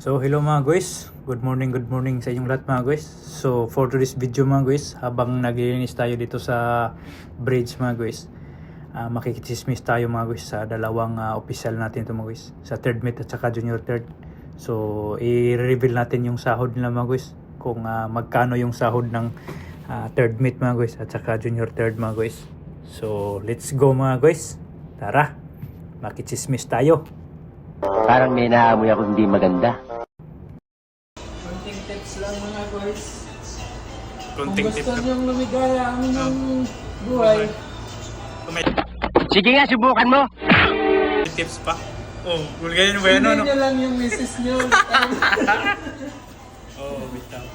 So hello mga guys, good morning sa inyong lahat mga guys. So for today's video mga guys, habang naglilinis tayo dito sa bridge mga guys, makikichismis tayo mga guys sa dalawang official natin ito mga guys, sa third mate at saka junior third. So i-reveal natin yung sahod nila mga guys, kung magkano yung sahod ng third mate mga guys at saka junior third mga guys. So let's go mga guys, tara, makichismis tayo. Parang may naamoy ako hindi maganda. Konting tips lang mga guys. Kung Konting gusto niyong lumigaya ang inyong buhay, Sige nga, subukan mo. tips pa. Oh, ganyan ba yan? sundin niyo lang yung misis niyo. Oh, bitaw.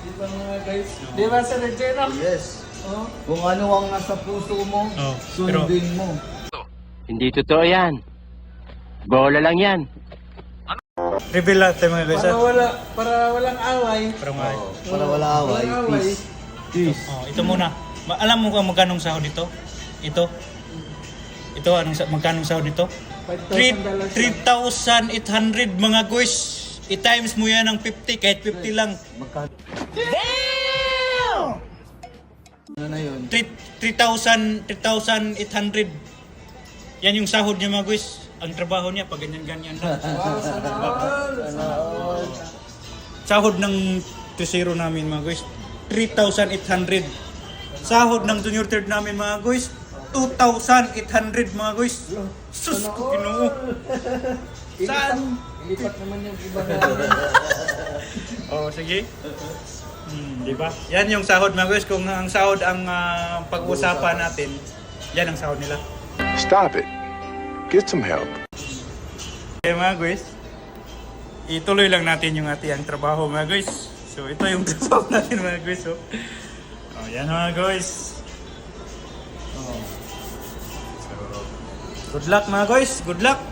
Di ba mga guys? Di ba sa Regina? Yes. Oh, Kung ano ang nasa puso mo, Oh, sundin mo. Hindi totoo yan. Bola lang yan. Reveal natin mga guys. para walang away. Pero nga. Para wala away. Walang away. Peace. Oh, ito muna. Alam mo kung magkano sahod dito? Ito. Ito magkano sahod nito? $5,000. 3,800 mga guys. I-times mo yan ng 50 kahit 50 lang. Magkano? Ano na yun? 3,800. Yan yung sahod niya mga guys. Ang trabaho niya pag ganyan-ganyan lang. Wow, sana all. Sahod ng tesero namin mga guys, 3,800. Sahod ng junior third namin mga guys, 2,800 mga guys. Sus ko Ginoo. Saan? Ilipat naman yung iba na. Oh, sige. Di ba? Yan yung sahod mga guys. Kung ang sahod ang pag-uusapan natin, yan ang sahod nila. Stop it. Get some help. Okay mga guys, ituloy lang natin yung ating trabaho mga guys. So ito yung trabaho natin mga guys. Oh, yan mga guys. Oh. So, good luck mga guys. Good luck.